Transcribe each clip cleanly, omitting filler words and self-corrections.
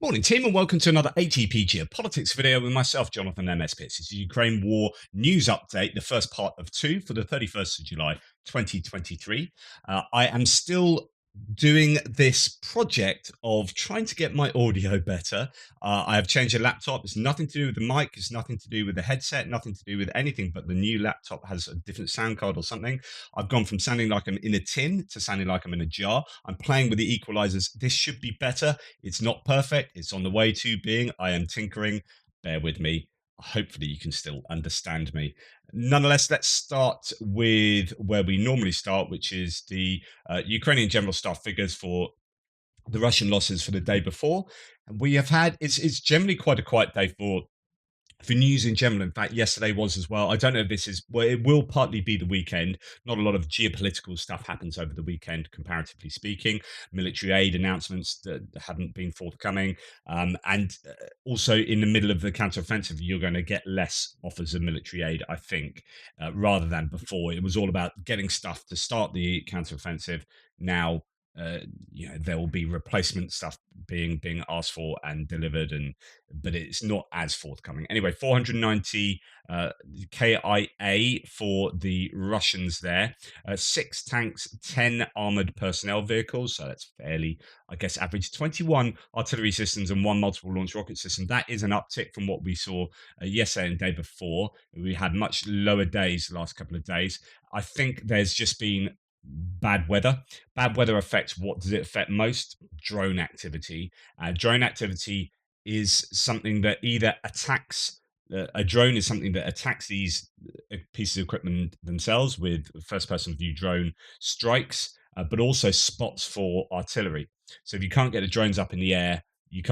Morning, team, and welcome to another ATP Geopolitics video with myself, Jonathan M.S. Pitts. It's a Ukraine war news update, the first part of two for the 31st of July, 2023. I am still doing this project of trying to get my audio better. I have changed the laptop. It's nothing to do with the mic. It's nothing to do with the headset, nothing to do with anything, but the new laptop has a different sound card or something. I've gone from sounding like I'm in a tin to sounding like I'm in a jar. I'm playing with the equalizers. This should be better. It's not perfect. It's on the way to being. I am tinkering. Bear with me. Hopefully, you can still understand me. Nonetheless, let's start with where we normally start, which is the Ukrainian general staff figures for the Russian losses for the day before. And we have had it's generally quite a quiet day for news in general. In fact, yesterday was as well. I don't know if this is, well, it will partly be the weekend. Not a lot of geopolitical stuff happens over the weekend, comparatively speaking. Military aid announcements that haven't been forthcoming. And also in the middle of the counteroffensive, you're going to get less offers of military aid, I think, rather than before. It was all about getting stuff to start the counteroffensive. Now, there will be replacement stuff being asked for and delivered, but it's not as forthcoming. Anyway, 490 KIA for the Russians there. 6 tanks, 10 armored personnel vehicles. So that's fairly, I guess, average. 21 artillery systems and 1 multiple launch rocket system. That is an uptick from what we saw yesterday and the day before. We had much lower days the last couple of days. I think there's just been bad weather. Bad weather affects, what does it affect most? Drone activity. Drone activity is something that either attacks, a drone is something that attacks these pieces of equipment themselves with first person view drone strikes, but also spots for artillery. So if you can't get the drones up in the air, you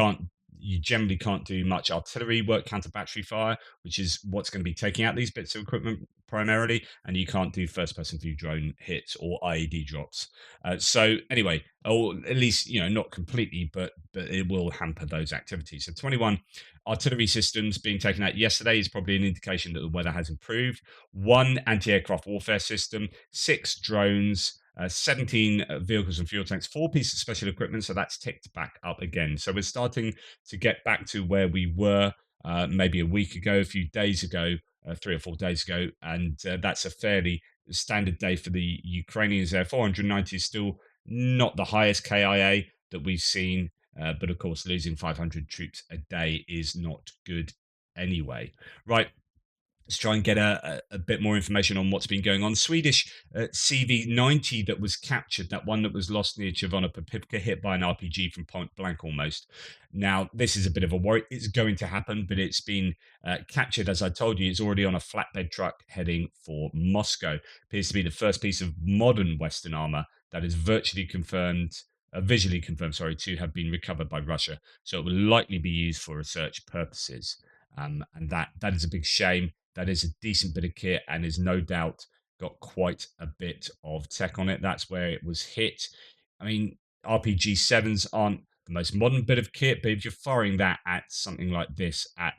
generally can't do much artillery work, counter battery fire, which is what's going to be taking out these bits of equipment primarily, and you can't do first person view drone hits or IED drops. So anyway, or at least not completely, but it will hamper those activities. So 21 artillery systems being taken out yesterday is probably an indication that the weather has improved. 1 anti-aircraft warfare system, 6 drones, 17 vehicles and fuel tanks, 4 pieces of special equipment. So that's ticked back up again. So we're starting to get back to where we were maybe a week ago, a few days ago, 3 or 4 days ago. And that's a fairly standard day for the Ukrainians there. 490 is still not the highest KIA that we've seen. But of course, losing 500 troops a day is not good anyway. Right. Let's try and get a bit more information on what's been going on. Swedish CV-90 that was captured, that one that was lost near Chervona Popivka, hit by an RPG from point blank almost. Now, this is a bit of a worry. It's going to happen, but it's been captured, as I told you. It's already on a flatbed truck heading for Moscow. Appears to be the first piece of modern Western armor that is visually confirmed, to have been recovered by Russia. So it will likely be used for research purposes. And that is a big shame. That is a decent bit of kit and is no doubt got quite a bit of tech on it. That's where it was hit. I mean, RPG 7s aren't the most modern bit of kit, but if you're firing that at something like this at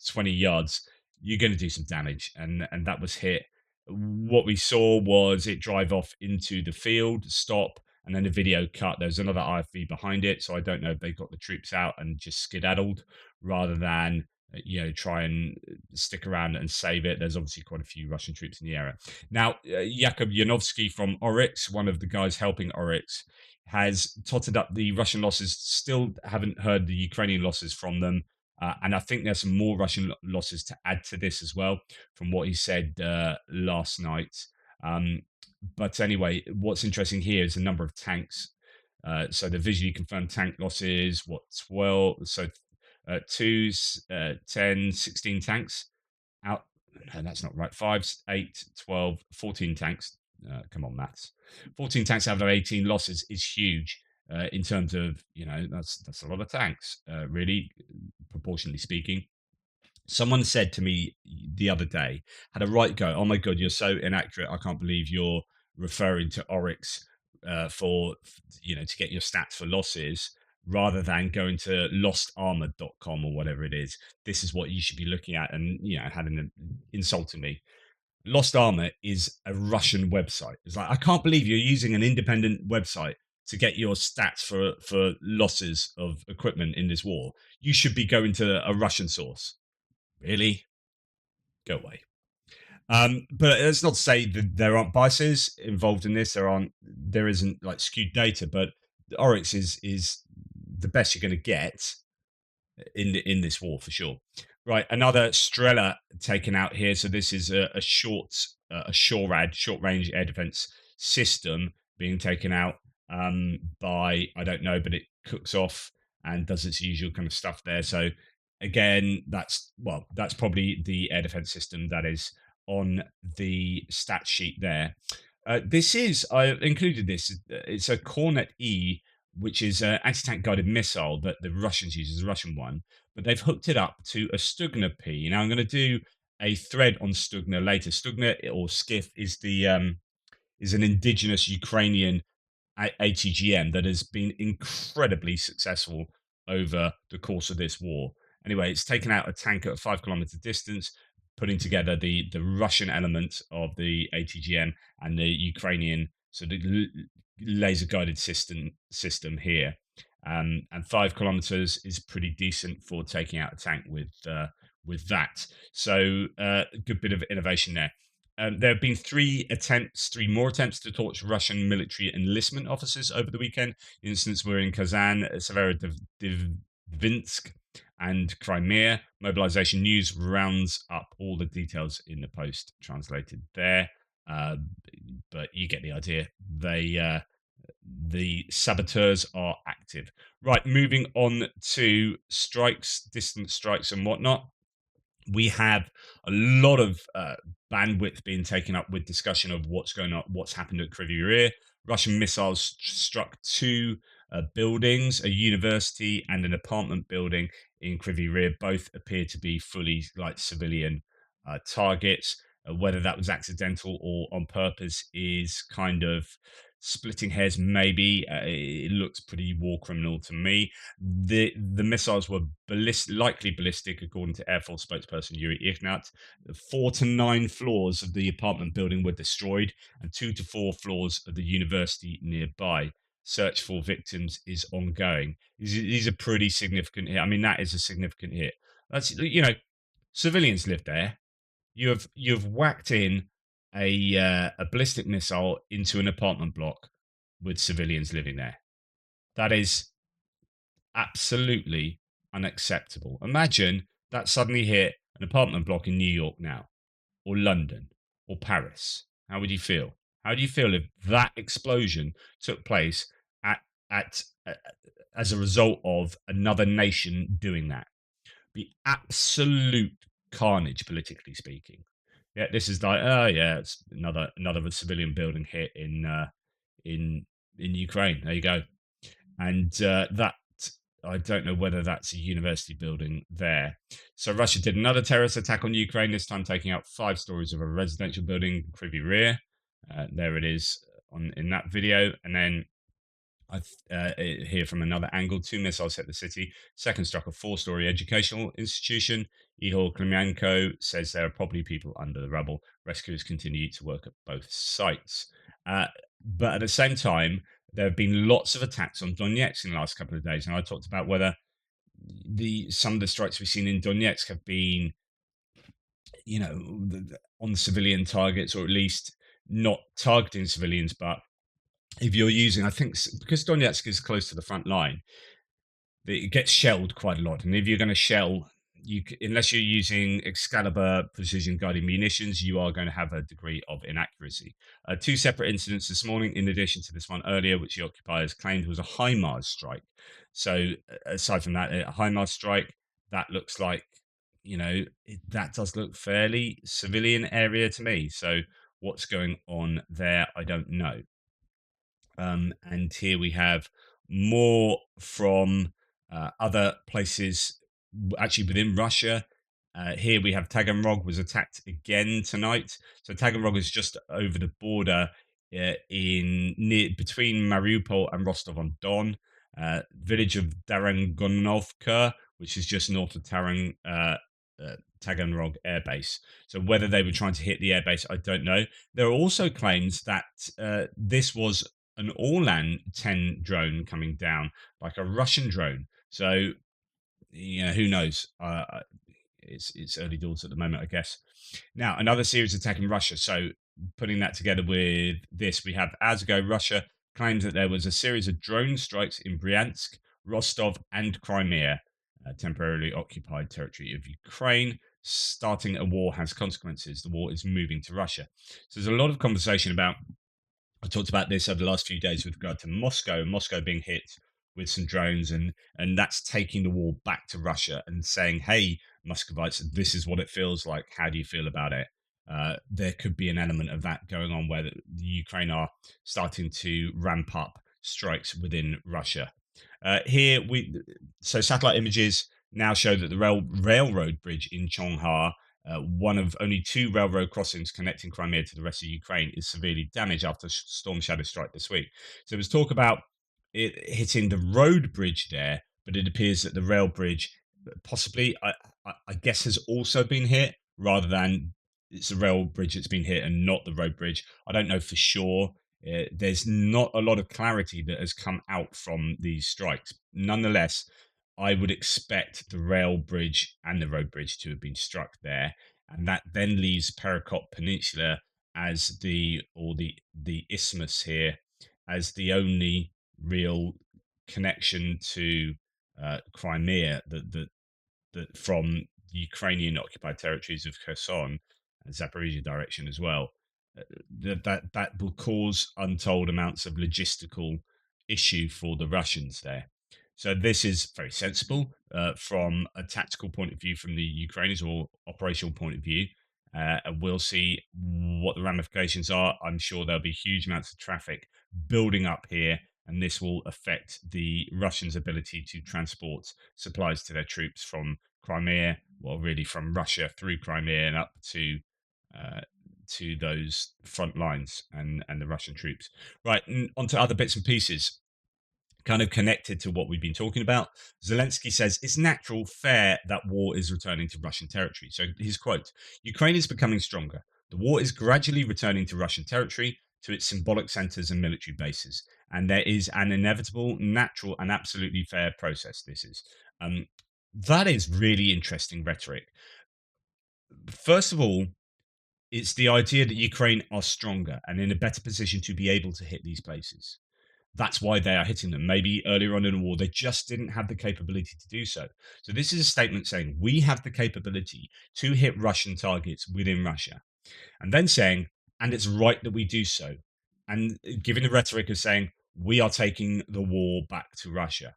20 yards, you're going to do some damage. And that was hit. What we saw was it drive off into the field, stop, and then the video cut. There's another IFV behind it, so I don't know if they got the troops out and just skedaddled rather than try and stick around and save it. There's obviously quite a few Russian troops in the area. Now, Yakub Yanovsky from Oryx, one of the guys helping Oryx, has totted up the Russian losses. Still haven't heard the Ukrainian losses from them. And I think there's some more Russian losses to add to this as well, from what he said last night. But anyway, what's interesting here is the number of tanks. So the visually confirmed tank losses, 12? So 2, 10, 16 tanks out. No, that's not right. 5, 8, 12, 14 tanks. Come on, maths. 14 tanks out of 18 losses is huge in terms of, that's a lot of tanks, really, proportionally speaking. Someone said to me the other day, had a right go, "Oh my God, you're so inaccurate. I can't believe you're referring to Oryx to get your stats for losses rather than going to lostarmored.com or whatever it is. This is what you should be looking at." And, having insulting me. Lost Armor is a Russian website. It's like, I can't believe you're using an independent website to get your stats for losses of equipment in this war, you should be going to a Russian source. Really? Go away. But it's not to say that there aren't biases involved in this. There isn't like skewed data, but the Oryx is the best you're going to get in this war for sure. Right, another Strela taken out here. So this is a short range air defense system being taken out by, I don't know, but it cooks off and does its usual kind of stuff there. So again, that's probably the air defense system that is on the stat sheet there. This is I included this. It's a Cornet E, which is an anti-tank guided missile that the Russians use, the Russian one, but they've hooked it up to a Stugna P. Now I'm going to do a thread on Stugna later. Stugna or Skiff is an indigenous Ukrainian ATGM that has been incredibly successful over the course of this war. Anyway, it's taken out a tank at a 5 kilometer distance, putting together the Russian element of the ATGM and the Ukrainian the laser guided system here. And 5 kilometers is pretty decent for taking out a tank with that. So a good bit of innovation there. There have been three more attempts to torch Russian military enlistment officers over the weekend. Instance were in Kazan, Severodvinsk, and Crimea. Mobilization News rounds up all the details in the post translated there. But you get the idea. The saboteurs are active. Right, moving on to strikes, distant strikes, and whatnot. We have a lot of bandwidth being taken up with discussion of what's going on, what's happened at Kryvyi Rih. Russian missiles struck two buildings, a university and an apartment building in Kryvyi Rih. Both appear to be fully like civilian targets. Whether that was accidental or on purpose is kind of splitting hairs. Maybe it looks pretty war criminal to me. The missiles were likely ballistic, according to Air Force spokesperson Yuri Ignat. 4 to 9 floors of the apartment building were destroyed, and 2 to 4 floors of the university nearby. Search for victims is ongoing. These are pretty significant hit. I mean, that is a significant hit. That's civilians live there. You've whacked in a ballistic missile into an apartment block with civilians living there. That is absolutely unacceptable. Imagine that suddenly hit an apartment block in New York now, or London, or Paris. How would you feel? How do you feel if that explosion took place at as a result of another nation doing that? Be absolute carnage, politically speaking. Yeah, this is like, oh yeah, it's another civilian building hit in Ukraine. There you go. And that I don't know whether that's a university building there. So Russia did another terrorist attack on Ukraine, this time taking out 5 stories of a residential building, Kryvyi Rih. There it is in that video. And then I hear from another angle, 2 missiles hit the city. Second struck a 4-story educational institution. Ihor Klimenko says there are probably people under the rubble. Rescuers continue to work at both sites. But at the same time, there have been lots of attacks on Donetsk in the last couple of days. And I talked about whether some of the strikes we've seen in Donetsk have been, on civilian targets, or at least not targeting civilians, but if you're using, I think, because Donetsk is close to the front line, it gets shelled quite a lot. And if you're going to shell, unless you're using Excalibur precision guided munitions, you are going to have a degree of inaccuracy. 2 separate incidents this morning, in addition to this one earlier, which the occupiers claimed was a HIMARS strike. So aside from that, a HIMARS strike, that looks like, that does look fairly civilian area to me. So what's going on there, I don't know. And here we have more from other places, actually within Russia. Here we have Taganrog was attacked again tonight. So Taganrog is just over the border between Mariupol and Rostov on Don. Village of Darangonovka, which is just north of Taganrog Air Base. So whether they were trying to hit the airbase, I don't know. There are also claims that this was an Orlan 10 drone coming down, like a Russian drone. So, who knows? It's early doors at the moment, I guess. Now, another series attacking Russia. So, putting that together with this, we have as ago, Russia claims that there was a series of drone strikes in Bryansk, Rostov, and Crimea, temporarily occupied territory of Ukraine. Starting a war has consequences. The war is moving to Russia. So, there's a lot of conversation about. I talked about this over the last few days with regard to Moscow, and Moscow being hit with some drones, and that's taking the war back to Russia and saying, "Hey, Muscovites, this is what it feels like. How do you feel about it?" There could be an element of that going on where the Ukraine are starting to ramp up strikes within Russia. Here we so satellite images now show that the railroad bridge in Chonghar, one of only two railroad crossings connecting Crimea to the rest of Ukraine, is severely damaged after Storm Shadow strike this week. So there was talk about it hitting the road bridge there, but it appears that the rail bridge possibly, I guess, has also been hit rather than it's the rail bridge that's been hit and not the road bridge. I don't know for sure. There's not a lot of clarity that has come out from these strikes. Nonetheless, I would expect the rail bridge and the road bridge to have been struck there, and that then leaves Perekop Peninsula as the isthmus here as the only real connection to Crimea that from the Ukrainian occupied territories of Kherson and Zaporizhia direction as well. That will cause untold amounts of logistical issue for the Russians there. So this is very sensible from a tactical point of view, from the Ukrainians or operational point of view. And we'll see what the ramifications are. I'm sure there'll be huge amounts of traffic building up here, and this will affect the Russians' ability to transport supplies to their troops from Crimea, well, really from Russia through Crimea and up uh, to those front lines and the Russian troops. Right, and onto other bits and pieces kind of connected to what we've been talking about. Zelensky says it's natural, fair that war is returning to Russian territory. So his quote: Ukraine is becoming stronger. The war is gradually returning to Russian territory, to its symbolic centers and military bases. And there is an inevitable, natural, and absolutely fair process. This is. That is really interesting rhetoric. First of all, it's the idea that Ukraine are stronger and in a better position to be able to hit these places. That's why they are hitting them. Maybe earlier on in the war, they just didn't have the capability to do so. So, this is a statement saying we have the capability to hit Russian targets within Russia, and then saying, and it's right that we do so. And giving the rhetoric of saying, we are taking the war back to Russia.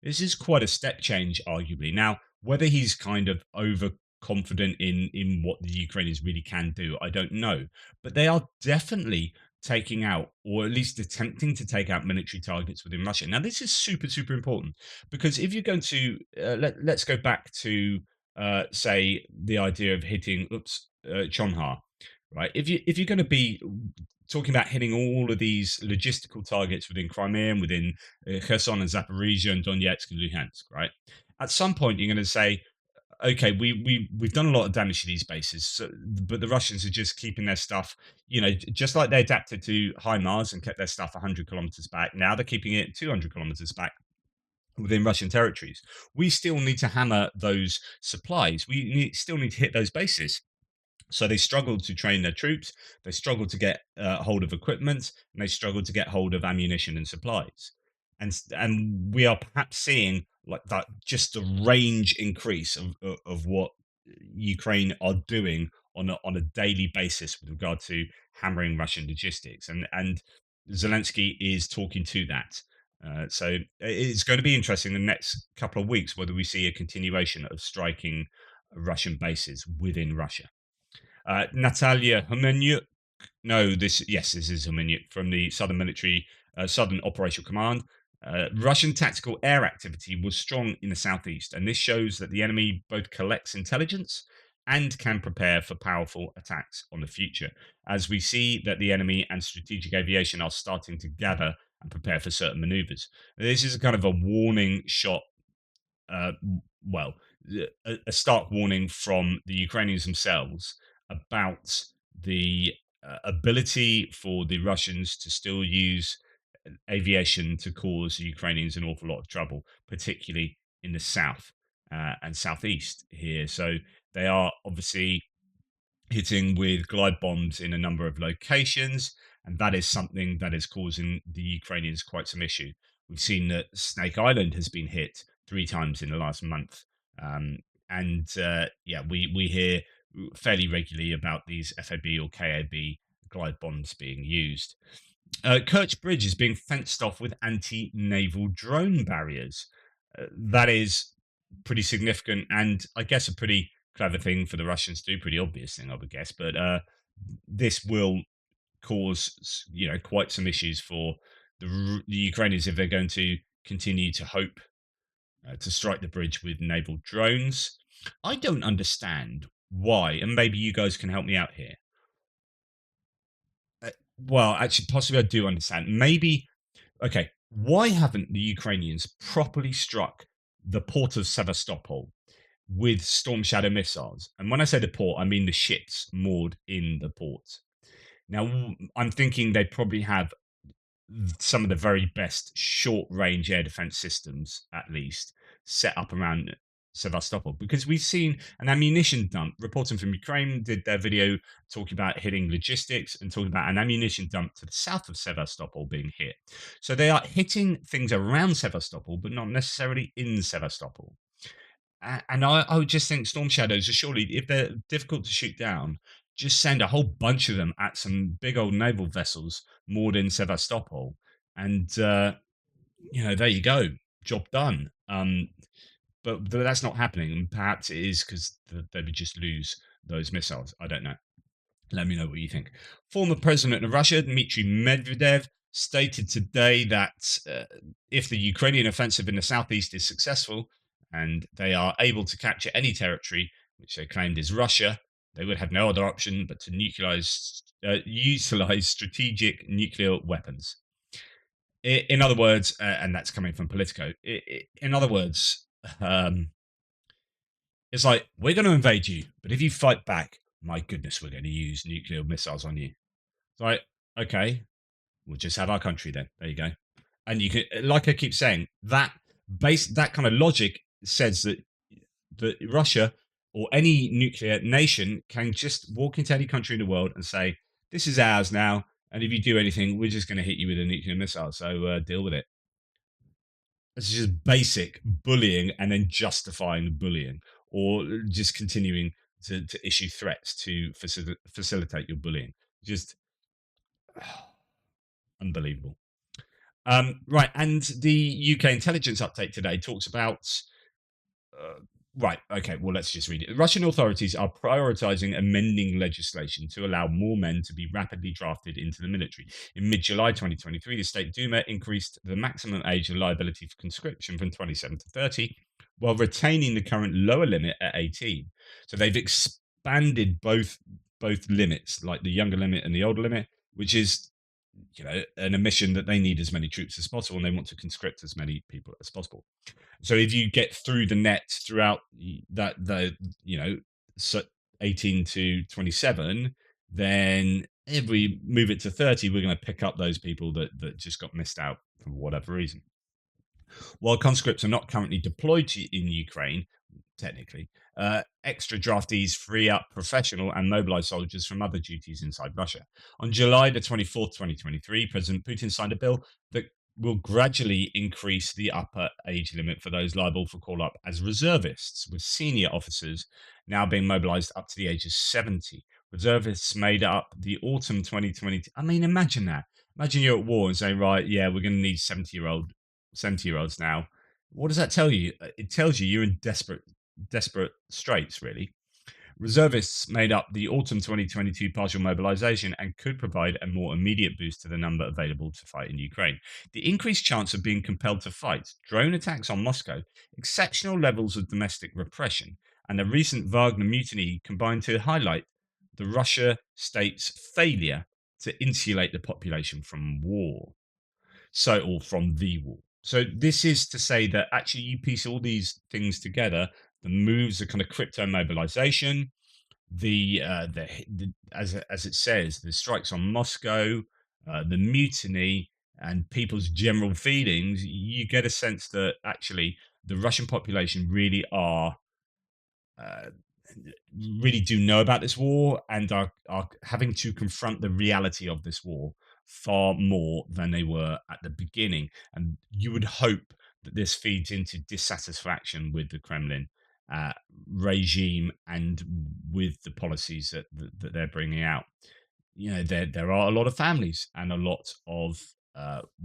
This is quite a step change, arguably. Now, whether he's kind of overconfident in what the Ukrainians really can do, I don't know. But they are definitely taking out, or at least attempting to take out, military targets within Russia. Now, this is super, super important because if you're going to, let's go back to, say, the idea of hitting, Chonhar, right? If you're going to be talking about hitting all of these logistical targets within Crimea and within Kherson and Zaporizhia and Donetsk and Luhansk, right? At some point, you're going to say, okay, we've done a lot of damage to these bases, so, but the Russians are just keeping their stuff, just like they adapted to HIMARS and kept their stuff 100 kilometers back. Now they're keeping it 200 kilometers back within Russian territories. We still need to hammer those supplies. Still need to hit those bases. So they struggled to train their troops, they struggled to get hold of equipment, and they struggled to get hold of ammunition and supplies. And we are perhaps seeing like that, just the range increase of what Ukraine are doing on a daily basis with regard to hammering Russian logistics, and Zelensky is talking to that. So it's going to be interesting the next couple of weeks whether we see a continuation of striking Russian bases within Russia. Natalia Humenyuk. No, this is Humenyuk from the Southern Operational Command. Russian tactical air activity was strong in the southeast, and this shows that the enemy both collects intelligence and can prepare for powerful attacks on the future. As we see that the enemy and strategic aviation are starting to gather and prepare for certain maneuvers. This is a kind of a warning shot, uh, well, a stark warning from the Ukrainians themselves about the ability for the Russians to still use aviation to cause the Ukrainians an awful lot of trouble, particularly in the south and southeast here. So they are obviously hitting with glide bombs in a number of locations, and that is something that is causing the Ukrainians quite some issue. We've seen that Snake Island has been hit 3 times in the last month, um, and yeah, we hear fairly regularly about these FAB or KAB glide bombs being used. Kerch Bridge is being fenced off with anti-naval drone barriers. That is pretty significant, and I guess a pretty clever thing for the Russians to do. Pretty obvious thing, I would guess, but this will cause quite some issues for the Ukrainians if they're going to continue to hope to strike the bridge with naval drones. I don't understand why, and maybe you guys can help me out here. Well, actually, possibly I do understand. Maybe okay, why haven't the Ukrainians properly struck the port of Sevastopol with Storm Shadow missiles? And when I say the port, I mean the ships moored in the port. Now, I'm thinking they probably have some of the very best short range air defense systems, at least, set up around Sevastopol. Because we've seen an ammunition dump. Reporting from Ukraine did their video talking about hitting logistics and talking about an ammunition dump to the south of Sevastopol being hit. So they are hitting things around Sevastopol, but not necessarily in Sevastopol. And I would just think Storm Shadows are surely, if they're difficult to shoot down, just send a whole bunch of them at some big old naval vessels moored in Sevastopol. And, there you go. Job done. But that's not happening. And perhaps it is because they would just lose those missiles. I don't know. Let me know what you think. Former president of Russia, Dmitry Medvedev, stated today that if the Ukrainian offensive in the southeast is successful and they are able to capture any territory which they claimed is Russia, they would have no other option but to utilize strategic nuclear weapons. In other words, and that's coming from Politico. In other words, um, it's like, we're going to invade you, but if you fight back, my goodness, we're going to use nuclear missiles on you. It's like, okay, we'll just have our country then. There you go. And you can, like I keep saying, that kind of logic says that Russia or any nuclear nation can just walk into any country in the world and say, this is ours now. And if you do anything, we're just going to hit you with a nuclear missile. So deal with it. It's just basic bullying and then justifying the bullying or just continuing to issue threats to facilitate your bullying. Just unbelievable. Right. And the UK intelligence update today talks about right. Okay. Well, let's just read it. The Russian authorities are prioritizing amending legislation to allow more men to be rapidly drafted into the military. In mid July 2023, the State Duma increased the maximum age of liability for conscription from 27 to 30, while retaining the current lower limit at 18. So they've expanded both limits, like the younger limit and the older limit, which is an admission that they need as many troops as possible and they want to conscript as many people as possible. So if you get through the net throughout so 18 to 27, then if we move it to 30, we're going to pick up those people that just got missed out for whatever reason. While conscripts are not currently deployed in Ukraine, technically, extra draftees free up professional and mobilized soldiers from other duties inside Russia. On July the 24th, 2023, President Putin signed a bill that will gradually increase the upper age limit for those liable for call up as reservists, with senior officers now being mobilized up to the age of 70. Reservists made up the autumn 2020. I mean, imagine that. Imagine you're at war and saying, right, yeah, we're going to need 70-year-olds now. What does that tell you? It tells you you're in desperate straits, really. Reservists made up the autumn 2022 partial mobilization and could provide a more immediate boost to the number available to fight in Ukraine. The increased chance of being compelled to fight, drone attacks on Moscow, exceptional levels of domestic repression, and the recent Wagner mutiny combined to highlight the Russia state's failure to insulate the population from war. Or from the war. So this is to say that actually you piece all these things together, the moves, the kind of crypto mobilization, the as it says, the strikes on Moscow, the mutiny, and people's general feelings, you get a sense that actually the Russian population uh, really do know about this war and are having to confront the reality of this war far more than they were at the beginning. And you would hope that this feeds into dissatisfaction with the Kremlin uh, regime and with the policies that they're bringing out. You know, there are a lot of families and a lot of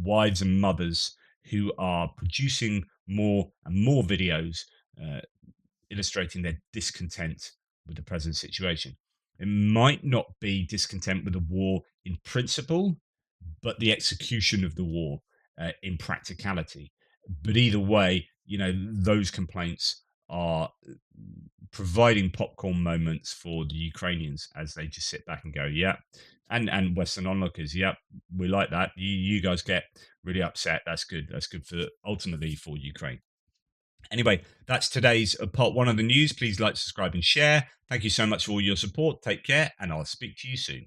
wives and mothers who are producing more and more videos uh, illustrating their discontent with the present situation. It might not be discontent with the war in principle, but the execution of the war in practicality. But either way, you know, those complaints are providing popcorn moments for the Ukrainians as they just sit back and go, "Yeah," and Western onlookers, "Yep, we like that. You guys get really upset. That's good. That's good for ultimately for Ukraine." Anyway, that's today's part one of the news. Please like, subscribe, and share. Thank you so much for all your support. Take care, and I'll speak to you soon.